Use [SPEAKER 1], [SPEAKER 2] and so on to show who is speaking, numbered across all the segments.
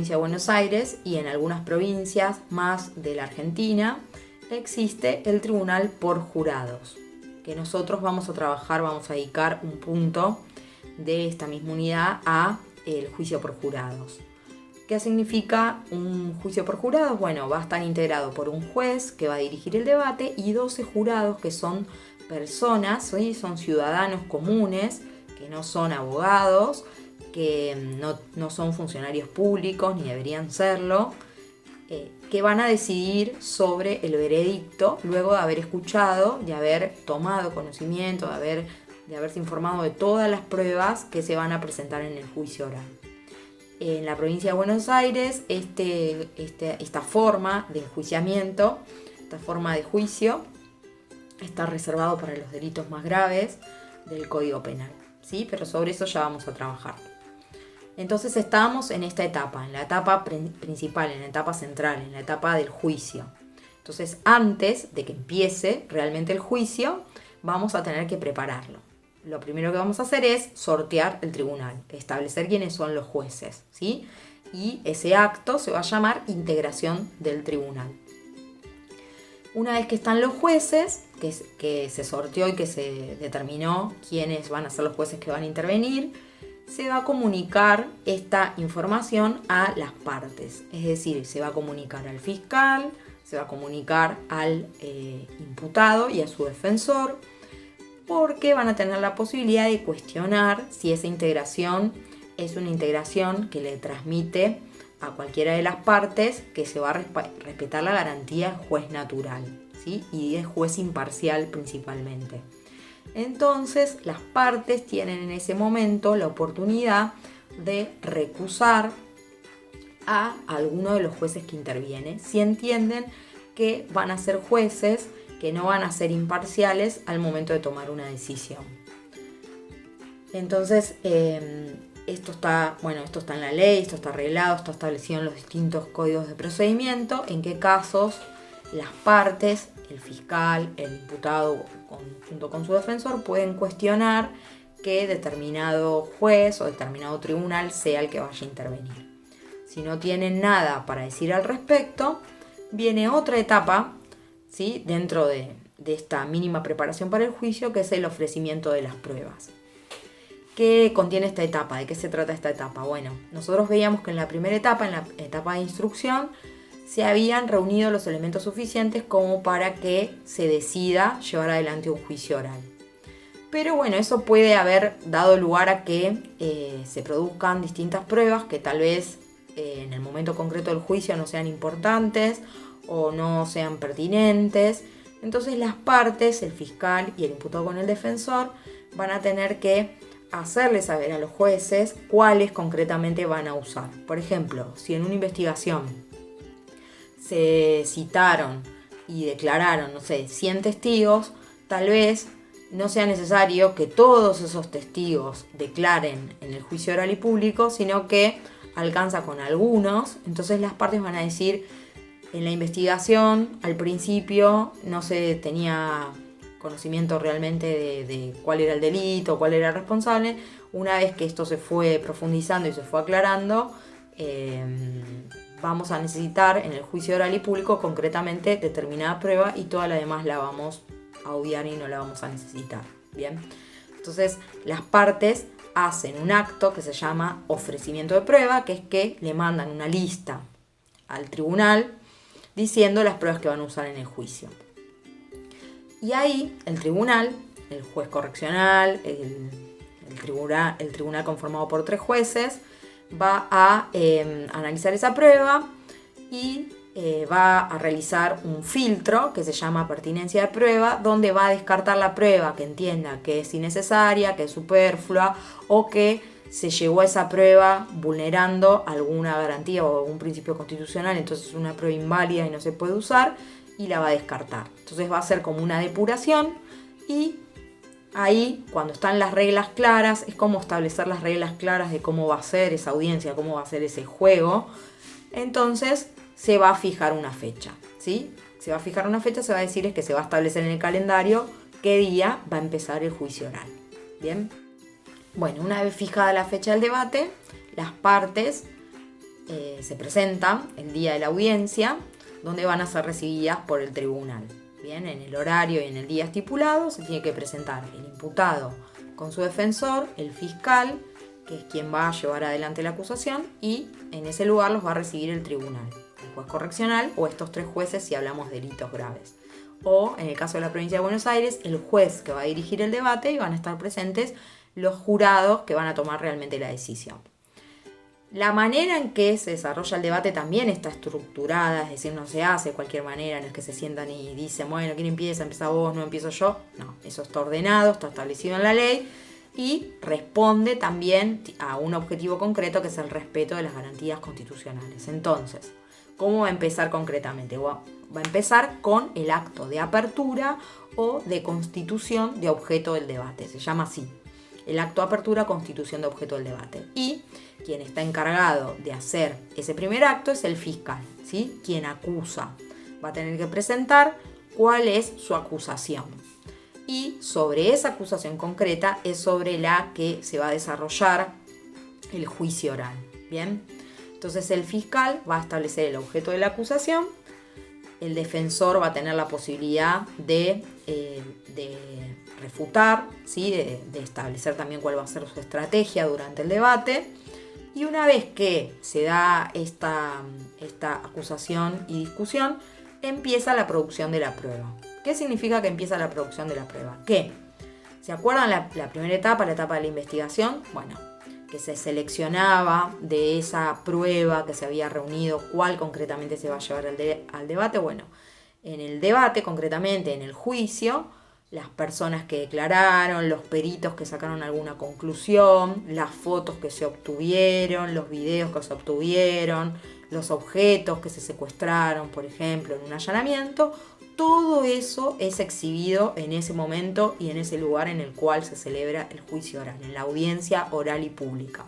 [SPEAKER 1] provincia de Buenos Aires y en algunas provincias más de la Argentina existe el tribunal por jurados, que nosotros vamos a trabajar, vamos a dedicar un punto de esta misma unidad a el juicio por jurados. ¿Qué significa un juicio por jurados? Bueno, va a estar integrado por un juez que va a dirigir el debate y 12 jurados que son personas, ¿sí? Son ciudadanos comunes, que no son abogados, que no son funcionarios públicos ni deberían serlo, que van a decidir sobre el veredicto luego de haber escuchado, de haber tomado conocimiento, de haberse informado de todas las pruebas que se van a presentar en el juicio oral. En la provincia de Buenos Aires, esta forma de enjuiciamiento, esta forma de juicio, está reservado para los delitos más graves del Código Penal, ¿sí? Pero sobre eso ya vamos a trabajar. Entonces estamos en esta etapa, en la etapa principal, en la etapa central, en la etapa del juicio. Entonces, antes de que empiece realmente el juicio, vamos a tener que prepararlo. Lo primero que vamos a hacer es sortear el tribunal, establecer quiénes son los jueces, ¿sí? Y ese acto se va a llamar integración del tribunal. Una vez que están los jueces, que se sorteó y que se determinó quiénes van a ser los jueces que van a intervenir, se va a comunicar esta información a las partes. Es decir, se va a comunicar al fiscal, se va a comunicar al imputado y a su defensor, porque van a tener la posibilidad de cuestionar si esa integración es una integración que le transmite a cualquiera de las partes que se va a respetar la garantía de juez natural, ¿sí? Y de juez imparcial principalmente. Entonces, las partes tienen en ese momento la oportunidad de recusar a alguno de los jueces que intervienen, si entienden que van a ser jueces que no van a ser imparciales al momento de tomar una decisión. Entonces, esto está en la ley, esto está arreglado, está establecido en los distintos códigos de procedimiento, en qué casos las partes, el fiscal, el imputado, junto con su defensor, pueden cuestionar que determinado juez o determinado tribunal sea el que vaya a intervenir. Si no tienen nada para decir al respecto, viene otra etapa, ¿sí? Dentro de esta mínima preparación para el juicio, que es el ofrecimiento de las pruebas. ¿Qué contiene esta etapa? ¿De qué se trata esta etapa? Bueno, nosotros veíamos que en la primera etapa, en la etapa de instrucción, se habían reunido los elementos suficientes como para que se decida llevar adelante un juicio oral. Pero bueno, eso puede haber dado lugar a que se produzcan distintas pruebas que tal vez en el momento concreto del juicio no sean importantes o no sean pertinentes. Entonces las partes, el fiscal y el imputado con el defensor, van a tener que hacerle saber a los jueces cuáles concretamente van a usar. Por ejemplo, si en una investigación se citaron y declararon, 100 testigos, tal vez no sea necesario que todos esos testigos declaren en el juicio oral y público, sino que alcanza con algunos. Entonces las partes van a decir: en la investigación, al principio, no se tenía conocimiento realmente de cuál era el delito, cuál era el responsable. Una vez que esto se fue profundizando y se fue aclarando, vamos a necesitar en el juicio oral y público concretamente determinada prueba y toda la demás la vamos a obviar y no la vamos a necesitar. Bien, entonces las partes hacen un acto que se llama ofrecimiento de prueba, que es que le mandan una lista al tribunal diciendo las pruebas que van a usar en el juicio. Y ahí el tribunal, el juez correccional, el tribunal conformado por 3 jueces, va a analizar esa prueba y va a realizar un filtro que se llama pertinencia de prueba, donde va a descartar la prueba que entienda que es innecesaria, que es superflua o que se llegó a esa prueba vulnerando alguna garantía o algún principio constitucional, entonces es una prueba inválida y no se puede usar, y la va a descartar. Entonces va a ser como una depuración, y ahí, cuando están las reglas claras, es como establecer las reglas claras de cómo va a ser esa audiencia, cómo va a ser ese juego. Entonces se va a fijar una fecha, ¿sí? Se va a fijar una fecha, se va a decir es que se va a establecer en el calendario qué día va a empezar el juicio oral. Bien. Bueno, una vez fijada la fecha del debate, las partes se presentan el día de la audiencia, donde van a ser recibidas por el tribunal. Bien, en el horario y en el día estipulado se tiene que presentar el imputado con su defensor, el fiscal, que es quien va a llevar adelante la acusación, y en ese lugar los va a recibir el tribunal, el juez correccional o estos 3 jueces si hablamos de delitos graves. O, en el caso de la provincia de Buenos Aires, el juez que va a dirigir el debate, y van a estar presentes los jurados que van a tomar realmente la decisión. La manera en que se desarrolla el debate también está estructurada, es decir, no se hace de cualquier manera, no es que se sientan y dicen, bueno, ¿quién empieza? ¿Empieza vos? ¿No empiezo yo? No, eso está ordenado, está establecido en la ley y responde también a un objetivo concreto que es el respeto de las garantías constitucionales. Entonces, ¿cómo va a empezar concretamente? Va a empezar con el acto de apertura o de constitución de objeto del debate, se llama así. El acto de apertura, constitución de objeto del debate. Y quien está encargado de hacer ese primer acto es el fiscal, ¿sí? Quien acusa. Va a tener que presentar cuál es su acusación. Y sobre esa acusación concreta es sobre la que se va a desarrollar el juicio oral. ¿Bien? Entonces el fiscal va a establecer el objeto de la acusación. El defensor va a tener la posibilidad de refutar, ¿sí? de establecer también cuál va a ser su estrategia durante el debate. Y una vez que se da esta acusación y discusión, empieza la producción de la prueba. ¿Qué significa que empieza la producción de la prueba? ¿Qué? ¿Se acuerdan la primera etapa, la etapa de la investigación? Bueno, que se seleccionaba de esa prueba que se había reunido, cuál concretamente se va a llevar al debate. Bueno, en el debate, concretamente en el juicio, las personas que declararon, los peritos que sacaron alguna conclusión, las fotos que se obtuvieron, los videos que se obtuvieron, los objetos que se secuestraron, por ejemplo, en un allanamiento, todo eso es exhibido en ese momento y en ese lugar en el cual se celebra el juicio oral, en la audiencia oral y pública.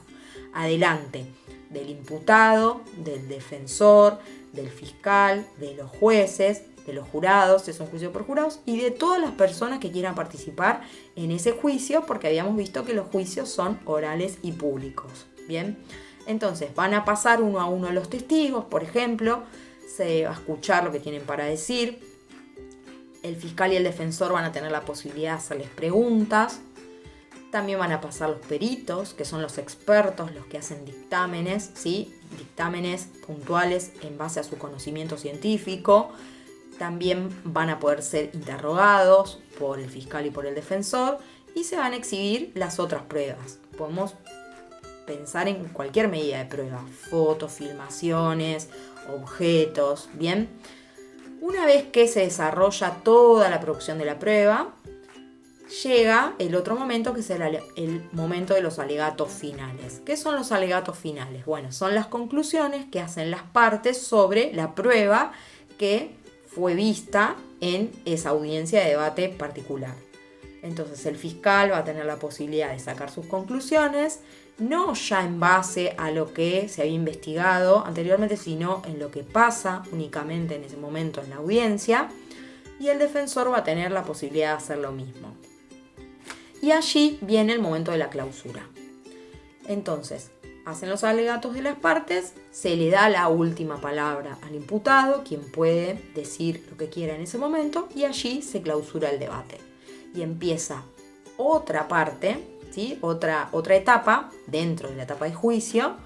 [SPEAKER 1] Adelante del imputado, del defensor, del fiscal, de los jueces, de los jurados, es un juicio por jurados, y de todas las personas que quieran participar en ese juicio, porque habíamos visto que los juicios son orales y públicos. Bien, entonces van a pasar uno a uno los testigos, por ejemplo, se va a escuchar lo que tienen para decir. El fiscal y el defensor van a tener la posibilidad de hacerles preguntas. También van a pasar los peritos, que son los expertos, los que hacen dictámenes, ¿sí? Dictámenes puntuales en base a su conocimiento científico. También van a poder ser interrogados por el fiscal y por el defensor. Y se van a exhibir las otras pruebas. Podemos pensar en cualquier medida de prueba. Fotos, filmaciones, objetos, ¿bien? Una vez que se desarrolla toda la producción de la prueba, llega el otro momento que será el momento de los alegatos finales. ¿Qué son los alegatos finales? Bueno, son las conclusiones que hacen las partes sobre la prueba que fue vista en esa audiencia de debate particular. Entonces el fiscal va a tener la posibilidad de sacar sus conclusiones, no ya en base a lo que se había investigado anteriormente, sino en lo que pasa únicamente en ese momento en la audiencia, y el defensor va a tener la posibilidad de hacer lo mismo. Y allí viene el momento de la clausura. Entonces, hacen los alegatos de las partes, se le da la última palabra al imputado, quien puede decir lo que quiera en ese momento, y allí se clausura el debate. Y empieza otra parte, ¿sí? otra etapa dentro de la etapa de juicio,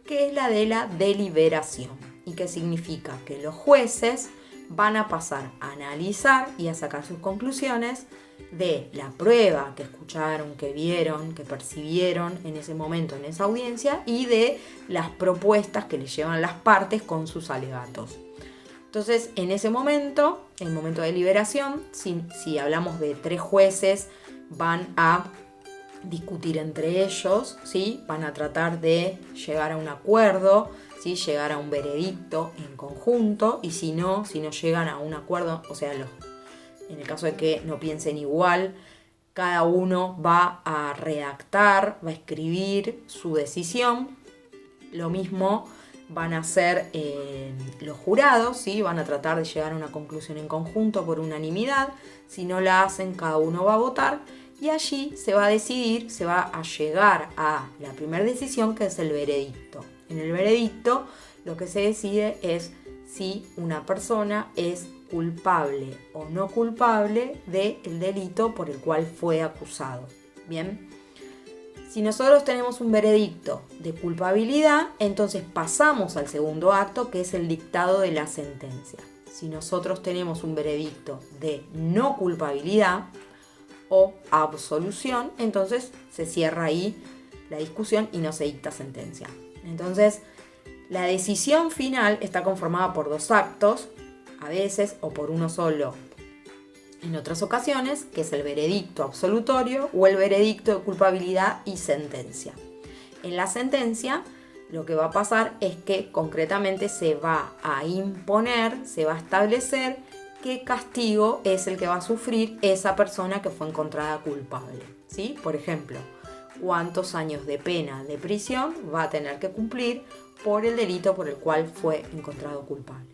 [SPEAKER 1] que es la de la deliberación. ¿Y qué significa? Que los jueces van a pasar a analizar y a sacar sus conclusiones de la prueba que escucharon, que vieron, que percibieron en ese momento, en esa audiencia, y de las propuestas que le llevan las partes con sus alegatos. Entonces, en ese momento, el momento de deliberación, si hablamos de 3 jueces, van a discutir entre ellos, ¿sí? Van a tratar de llegar a un acuerdo, ¿sí? Llegar a un veredicto en conjunto, y si no llegan a un acuerdo, o sea, en el caso de que no piensen igual, cada uno va a redactar, va a escribir su decisión. Lo mismo van a hacer los jurados, ¿sí? Van a tratar de llegar a una conclusión en conjunto por unanimidad. Si no la hacen, cada uno va a votar y allí se va a decidir, se va a llegar a la primera decisión, que es el veredicto. En el veredicto lo que se decide es si una persona es culpable o no culpable del delito por el cual fue acusado. Bien, si nosotros tenemos un veredicto de culpabilidad, entonces pasamos al segundo acto, que es el dictado de la sentencia. Si nosotros tenemos un veredicto de no culpabilidad o absolución, entonces se cierra ahí la discusión y no se dicta sentencia. Entonces, la decisión final está conformada por dos actos, a veces, o por uno solo en otras ocasiones, que es el veredicto absolutorio o el veredicto de culpabilidad y sentencia. En la sentencia, lo que va a pasar es que concretamente se va a imponer, se va a establecer qué castigo es el que va a sufrir esa persona que fue encontrada culpable, ¿sí? Por ejemplo, cuántos años de pena de prisión va a tener que cumplir por el delito por el cual fue encontrado culpable.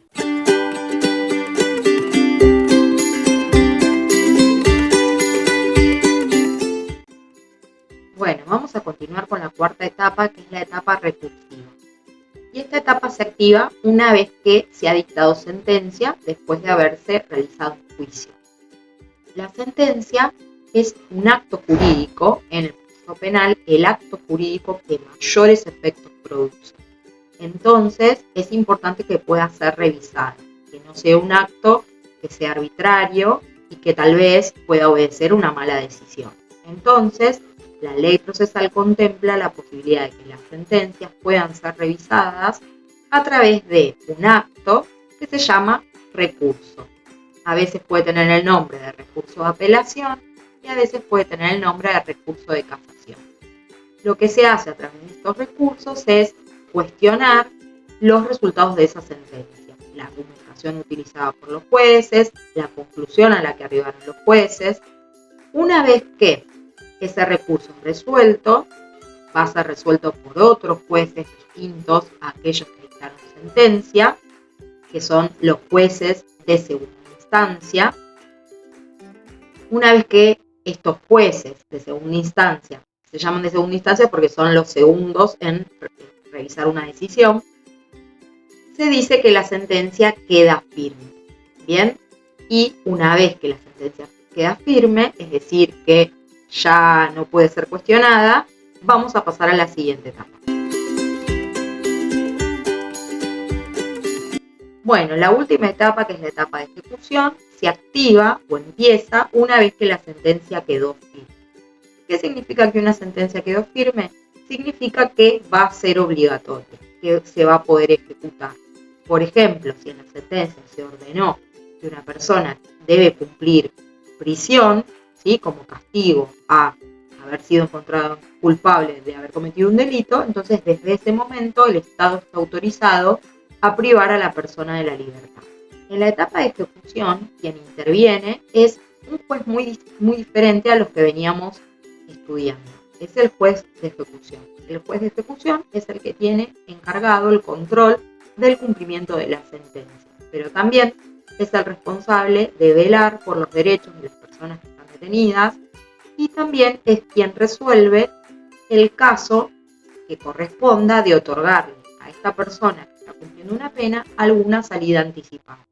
[SPEAKER 1] Bueno, vamos a continuar con la cuarta etapa, que es la etapa recursiva. Y esta etapa se activa una vez que se ha dictado sentencia después de haberse realizado un juicio. La sentencia es un acto jurídico, en el proceso penal, el acto jurídico que mayores efectos produce. Entonces, es importante que pueda ser revisado, que no sea un acto que sea arbitrario y que tal vez pueda obedecer una mala decisión. Entonces, la ley procesal contempla la posibilidad de que las sentencias puedan ser revisadas a través de un acto que se llama recurso. A veces puede tener el nombre de recurso de apelación y a veces puede tener el nombre de recurso de casación. Lo que se hace a través de estos recursos es cuestionar los resultados de esa sentencia, la argumentación utilizada por los jueces, la conclusión a la que arribaron los jueces. Una vez que ese recurso es resuelto, va a ser resuelto por otros jueces distintos a aquellos que dictaron sentencia, que son los jueces de segunda instancia. Una vez que estos jueces de segunda instancia, se llaman de segunda instancia porque son los segundos en revisar una decisión, se dice que la sentencia queda firme. Bien, y una vez que la sentencia queda firme, es decir, que ya no puede ser cuestionada, vamos a pasar a la siguiente etapa. Bueno, la última etapa, que es la etapa de ejecución, se activa o empieza una vez que la sentencia quedó firme. ¿Qué significa que una sentencia quedó firme? Significa que va a ser obligatoria, que se va a poder ejecutar. Por ejemplo, si en la sentencia se ordenó que una persona debe cumplir prisión, ¿sí?, como castigo a haber sido encontrado culpable de haber cometido un delito, entonces desde ese momento el Estado está autorizado a privar a la persona de la libertad. En la etapa de ejecución, quien interviene es un juez muy diferente a los que veníamos estudiando. Es el juez de ejecución. El juez de ejecución es el que tiene encargado el control del cumplimiento de la sentencia, pero también es el responsable de velar por los derechos de las personas que están detenidas y también es quien resuelve el caso que corresponda de otorgarle a esta persona que está cumpliendo una pena alguna salida anticipada.